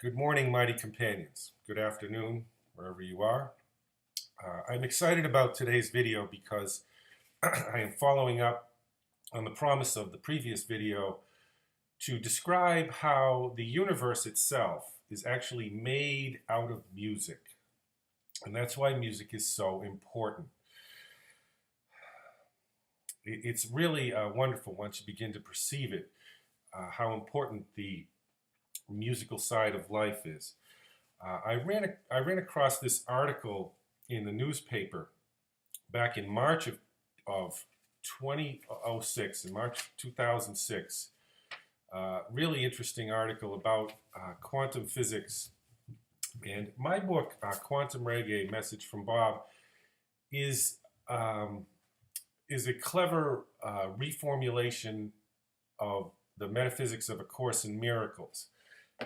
Good morning, mighty companions. Good afternoon, wherever you are. I'm excited about today's video because I am following up on the promise of the previous video to describe how the universe itself is actually made out of music. And that's why music is so important. It's really wonderful once you begin to perceive it, how important the musical side of life is. I ran across this article in the newspaper back in March of 2006, in March 2006. Really interesting article about quantum physics. And my book, Quantum Reggae, Message from Bob, is a clever reformulation of the metaphysics of A Course in Miracles.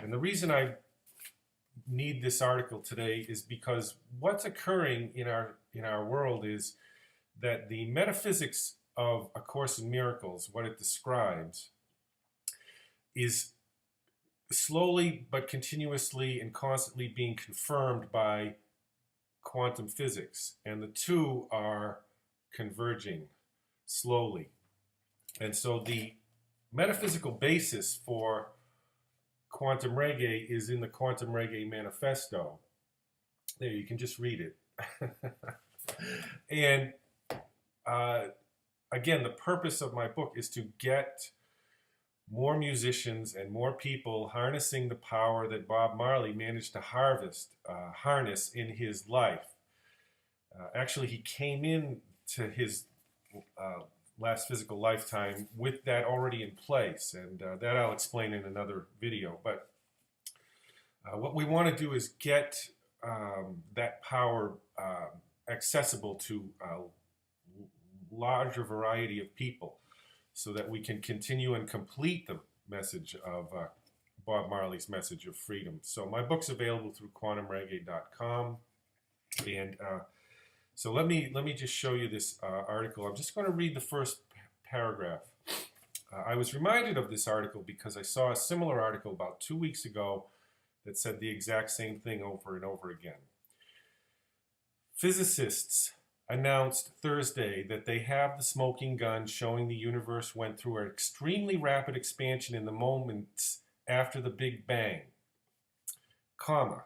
And the reason I need this article today is because what's occurring in our world is that the metaphysics of A Course in Miracles, what it describes, is slowly but continuously and constantly being confirmed by quantum physics. And the two are converging slowly. And so the metaphysical basis for Quantum Reggae is in the Quantum Reggae Manifesto. There, you can just read it. And again, the purpose of my book is to get more musicians and more people harnessing the power that Bob Marley managed to harness in his life. Actually, he came in to his last physical lifetime with that already in place, and that I'll explain in another video. But what we want to do is get that power accessible to a larger variety of people so that we can continue and complete the message of Bob Marley's message of freedom. So my book's available through quantumreggae.com, and so let me just show you this article. I'm just going to read the first paragraph. I was reminded of this article because I saw a similar article about 2 weeks ago that said the exact same thing over and over again. Physicists announced Thursday that they have the smoking gun showing the universe went through an extremely rapid expansion in the moments after the Big Bang, comma.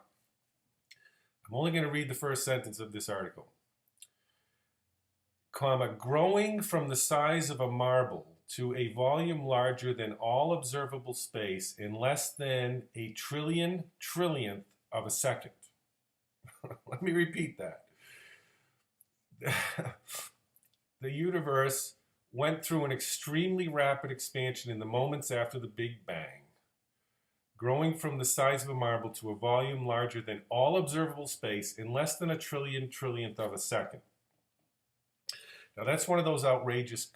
I'm only going to read the first sentence of this article. Comma, growing from the size of a marble to a volume larger than all observable space in less than a trillionth of a second. Let me repeat that. The universe went through an extremely rapid expansion in the moments after the Big Bang, growing from the size of a marble to a volume larger than all observable space in less than a trillionth of a second. Now that's one of those outrageous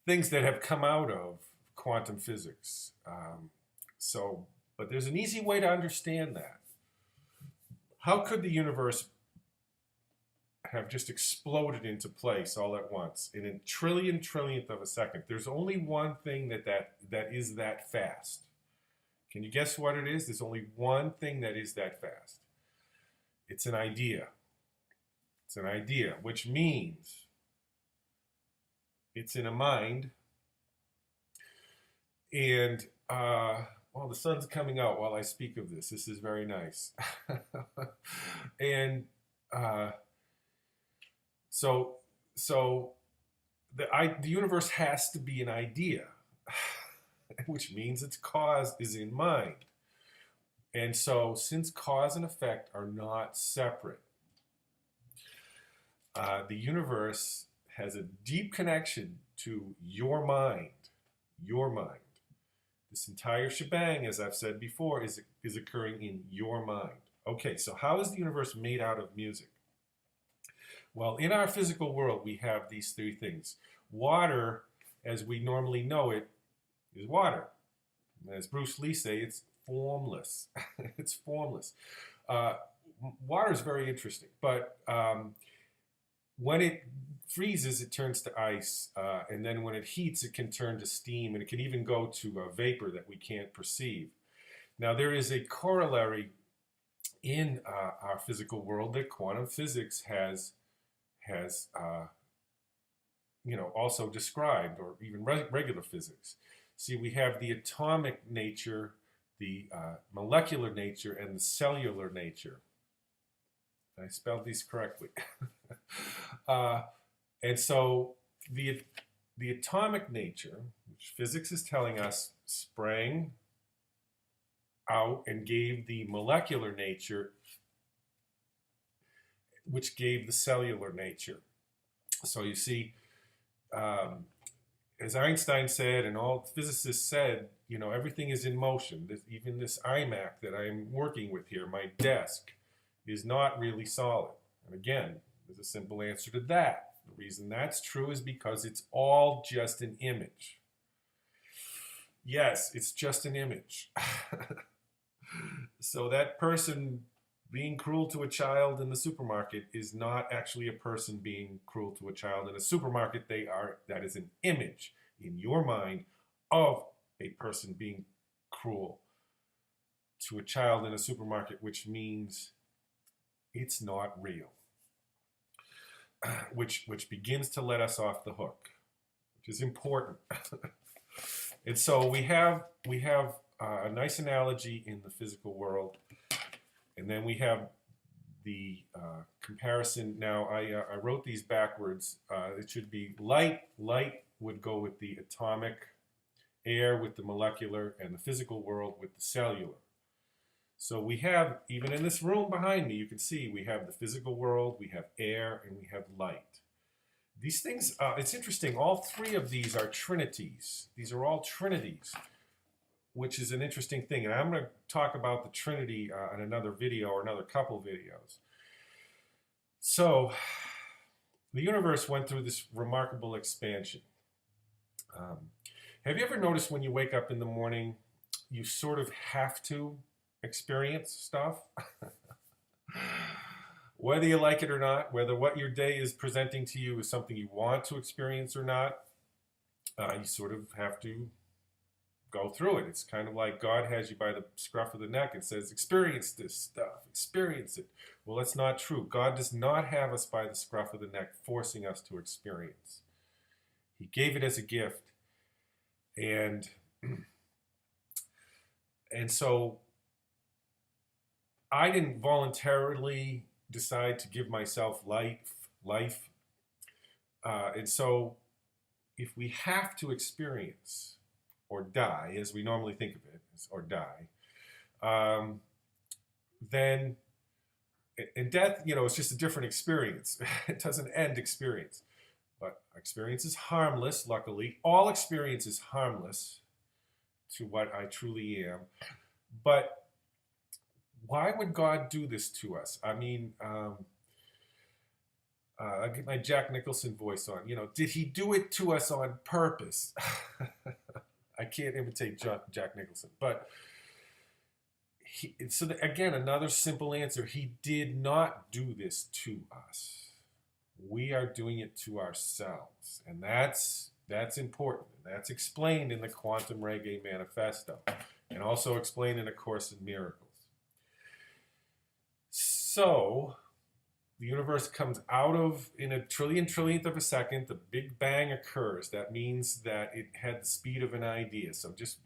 things that have come out of quantum physics. But there's an easy way to understand that. How could the universe have just exploded into place all at once in a trillionth of a second? There's only one thing that is that fast. Can you guess what it is? There's only one thing that is that fast. It's an idea. It's an idea, which means it's in a mind. And, well, the sun's coming out while I speak of this. This is very nice. And so the universe has to be an idea, which means its cause is in mind. And so since cause and effect are not separate, the universe has a deep connection to your mind. Your mind. This entire shebang, as I've said before, is occurring in your mind. Okay, so how is the universe made out of music? Well, in our physical world, we have these three things. Water, as we normally know it, is water. As Bruce Lee say, it's formless. It's formless. Water is very interesting, but when it freezes, it turns to ice, and then when it heats, it can turn to steam, and it can even go to a vapor that we can't perceive. Now, there is a corollary in our physical world that quantum physics has also described, or even regular physics. See, we have the atomic nature, the molecular nature, and the cellular nature. I spelled these correctly. And so the atomic nature, which physics is telling us, sprang out and gave the molecular nature, which gave the cellular nature. So you see, as Einstein said, and all physicists said, everything is in motion. Even this iMac that I'm working with here, my desk, is not really solid. And again, there's a simple answer to that. The reason that's true is because it's all just an image. Yes, it's just an image. So that person being cruel to a child in the supermarket is not actually a person being cruel to a child in a supermarket. That is an image in your mind of a person being cruel to a child in a supermarket, which means it's not real. Which begins to let us off the hook, which is important. And so we have a nice analogy in the physical world, and then we have the comparison. Now I wrote these backwards. It should be light. Light would go with the atomic, air with the molecular, and the physical world with the cellular. So we have, even in this room behind me, you can see we have the physical world, we have air, and we have light. These things, it's interesting, all three of these are trinities. These are all trinities, which is an interesting thing. And I'm going to talk about the trinity in another video or another couple videos. So the universe went through this remarkable expansion. Have you ever noticed when you wake up in the morning, you sort of have to experience stuff? Whether you like it or not, whether what your day is presenting to you is something you want to experience or not, you sort of have to go through it. It's kind of like God has you by the scruff of the neck and says, experience this stuff, experience it. Well, that's not true. God does not have us by the scruff of the neck, forcing us to experience. He gave it as a gift. And so I didn't voluntarily decide to give myself life. And so if we have to experience or die, as we normally think of it, or die, then, and death, it's just a different experience. It doesn't end experience. But experience is harmless, luckily. All experience is harmless to what I truly am. But why would God do this to us? I mean, I get my Jack Nicholson voice on. Did he do it to us on purpose? I can't imitate Jack Nicholson. But again, another simple answer. He did not do this to us. We are doing it to ourselves. And that's important. That's explained in the Quantum Reggae Manifesto, and also explained in A Course in Miracles. So the universe comes out of, in a trillionth of a second, the Big Bang occurs. That means that it had the speed of an idea. So just,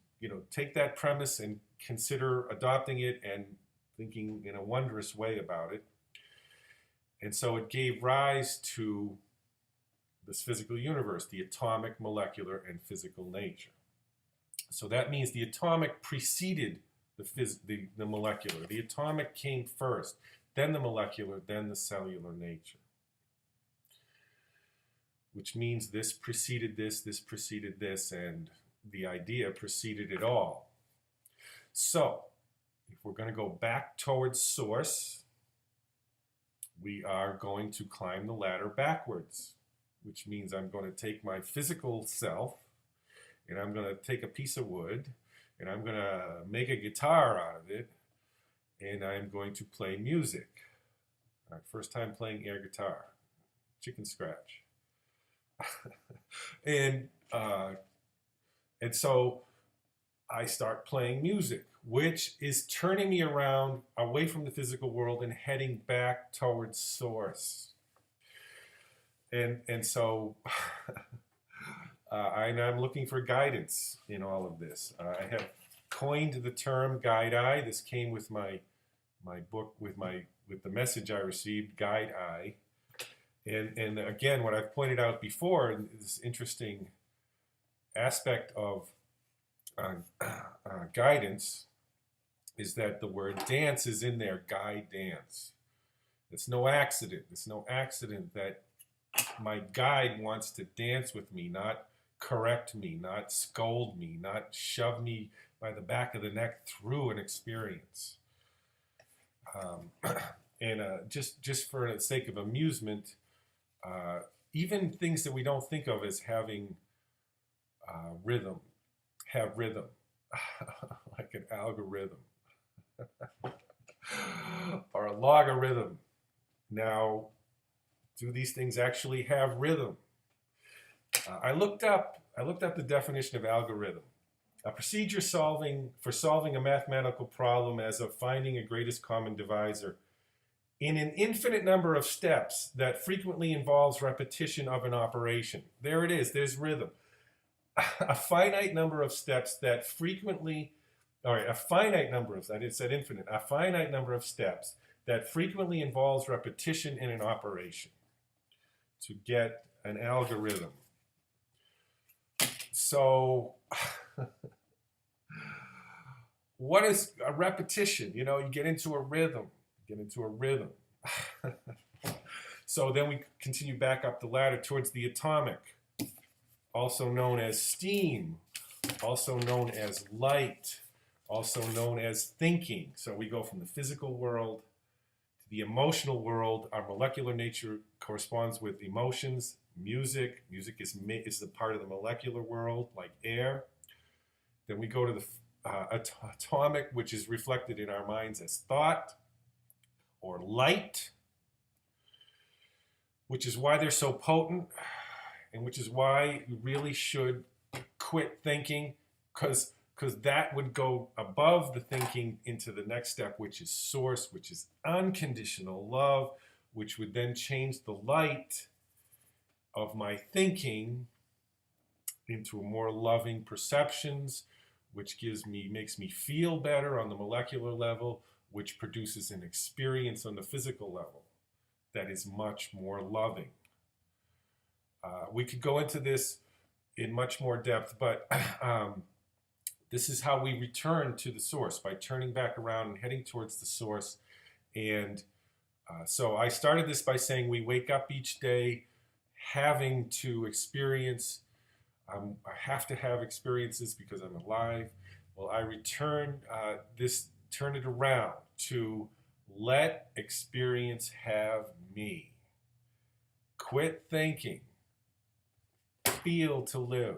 take that premise and consider adopting it and thinking in a wondrous way about it. And so it gave rise to this physical universe, the atomic, molecular, and physical nature. So that means the atomic preceded the molecular. The atomic came first, then the molecular, then the cellular nature. Which means this preceded this preceded this, and the idea preceded it all. So, if we're going to go back towards source, we are going to climb the ladder backwards, which means I'm going to take my physical self, and I'm going to take a piece of wood, and I'm going to make a guitar out of it, and I'm going to play music. All right, first time playing air guitar, chicken scratch. and uh, and so I start playing music, which is turning me around away from the physical world and heading back towards source. And so I'm looking for guidance in all of this. I have coined the term guide eye. This came with my book with the message I received, guide eye. And again, what I've pointed out before, this interesting aspect of guidance is that the word dance is in there, guide dance. It's no accident. It's no accident that my guide wants to dance with me, not correct me, not scold me, not shove me by the back of the neck through an experience. And just for the sake of amusement, even things that we don't think of as having rhythm have rhythm, like an algorithm or a logarithm. Now, do these things actually have rhythm? I looked up the definition of algorithm. A procedure for solving a mathematical problem as of finding a greatest common divisor in an infinite number of steps that frequently involves repetition of an operation. There it is, there's rhythm. A finite number of steps that frequently, a finite number of, I didn't say infinite, a finite number of steps that frequently involves repetition in an operation to get an algorithm. So, what is a repetition? You know, you get into a rhythm, So then we continue back up the ladder towards the atomic, also known as steam, also known as light, also known as thinking. So we go from the physical world to the emotional world. Our molecular nature corresponds with emotions. Music is the part of the molecular world, like air. Then we go to the atomic, which is reflected in our minds as thought or light, which is why they're so potent, and which is why you really should quit thinking, because that would go above the thinking into the next step, which is source, which is unconditional love, which would then change the light of my thinking into more loving perceptions, which makes me feel better on the molecular level, which produces an experience on the physical level that is much more loving. We could go into this in much more depth, but this is how we return to the source, by turning back around and heading towards the source. And so I started this by saying we wake up each day having to experience. I have to have experiences because I'm alive. Well, I turn it around to let experience have me. Quit thinking. Feel to live.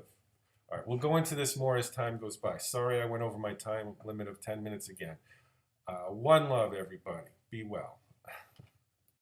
All right, we'll go into this more as time goes by. Sorry I went over my time limit of 10 minutes again. One love, everybody. Be well.